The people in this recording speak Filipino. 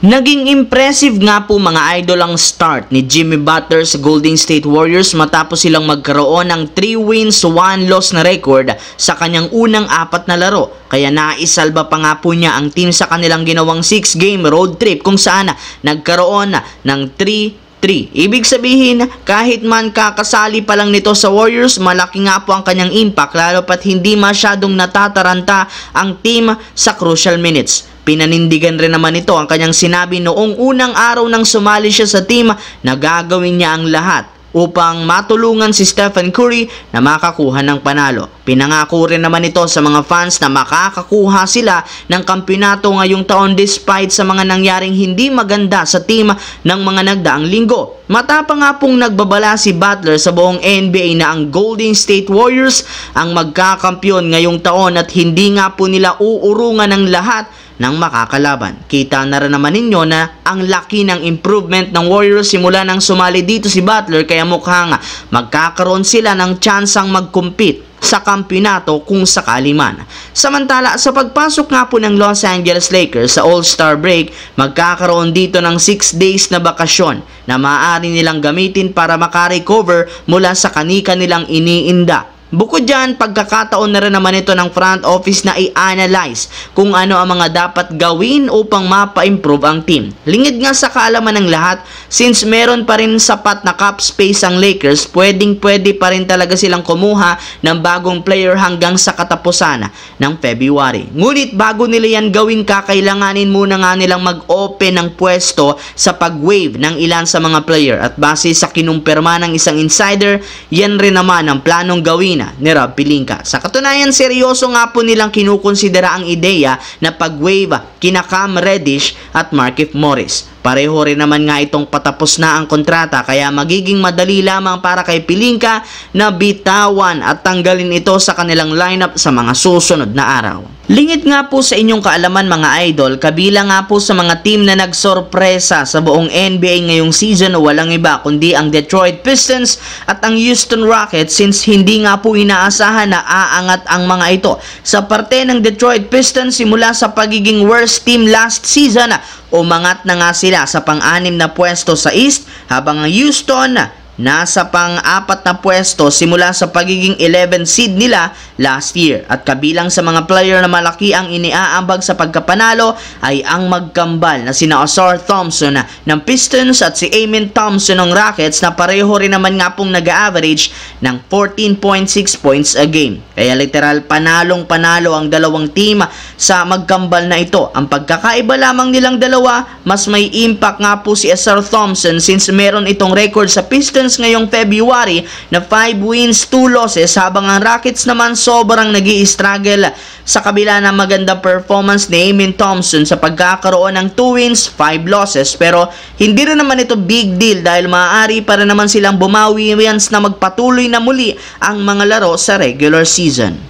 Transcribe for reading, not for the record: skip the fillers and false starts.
Naging impressive nga po mga idol ang start ni Jimmy Butler sa Golden State Warriors matapos silang magkaroon ng 3 wins, 1 loss na record sa kanyang unang 4 na laro. Kaya naisalba pa nga po niya ang team sa kanilang ginawang 6-game road trip kung saan nagkaroon ng 3-3. Ibig sabihin, kahit man kakasali pa lang nito sa Warriors, malaki nga po ang kanyang impact lalo pat hindi masyadong natataranta ang team sa crucial minutes. Pinanindigan rin naman ito ang kanyang sinabi noong unang araw nang sumali siya sa team na gagawin niya ang lahat upang matulungan si Stephen Curry na makakuha ng panalo. Pinangako rin naman ito sa mga fans na makakakuha sila ng kampiyonato ngayong taon despite sa mga nangyaring hindi maganda sa team ng mga nagdaang linggo. Matapang nga pong nagbabala si Butler sa buong NBA na ang Golden State Warriors ang magkakampiyon ngayong taon at hindi nga po nila uurungan ng lahat ng makakalaban. Kita na rin naman ninyo na ang laki ng improvement ng Warriors simula nang sumali dito si Butler kaya mukhang magkakaroon sila ng tsansang mag-compete sa kampyonato kung sakali man. Samantala, sa pagpasok nga po ng Los Angeles Lakers sa All-Star break, magkakaroon dito ng 6 days na bakasyon na maaari nilang gamitin para makarecover mula sa kani-kanilang iniinda. Bukod dyan, pagkakataon na rin naman ito ng front office na i-analyze kung ano ang mga dapat gawin upang mapa-improve ang team. Lingid nga sa kaalaman ng lahat, since meron pa rin sapat na cap space ang Lakers, pwede pa rin talaga silang kumuha ng bagong player hanggang sa katapusan ng February. Ngunit bago nila yan gawin, kakailanganin muna nga nilang mag-open ng pwesto sa pag-waive ng ilan sa mga player. At base sa kinumpirma ng isang insider, yan rin naman ang planong gawin ni Rob Pelinka. Sa katunayan, seryoso nga po nilang kinukonsidera ang ideya na pag-waive kina Cam Reddish at Markieff Morris. Pareho rin naman nga itong patapos na ang kontrata kaya magiging madali lamang para kay Pelinka na bitawan at tanggalin ito sa kanilang lineup sa mga susunod na araw. Lingid nga po sa inyong kaalaman mga idol, kabilang nga po sa mga team na nagsorpresa sa buong NBA ngayong season walang iba kundi ang Detroit Pistons at ang Houston Rockets since hindi nga po inaasahan na aangat ang mga ito. Sa parte ng Detroit Pistons simula sa pagiging worst team last season, umangat na nga sila sa pang-6 na pwesto sa East habang ang Houston nasa pang-4 na pwesto simula sa pagiging 11 seed nila last year. At kabilang sa mga player na malaki ang iniaambag sa pagkapanalo ay ang magkambal na sina Ausar Thompson ng Pistons at si Amen Thompson ng Rockets na pareho rin naman nga pong nag-average ng 14.6 points a game. Kaya literal panalong-panalo ang dalawang team sa magkambal na ito. Ang pagkakaiba lamang nilang dalawa, mas may impact nga po si Ausar Thompson since meron itong record sa Pistons ngayong February na 5 wins, 2 losses habang ang Rockets naman sobrang nag-i-struggle sa kabila ng maganda performance ni Amen Thompson sa pagkakaroon ng 2 wins, 5 losses pero hindi rin naman ito big deal dahil maaari pa rin naman silang bumawi once na magpatuloy na muli ang mga laro sa regular season.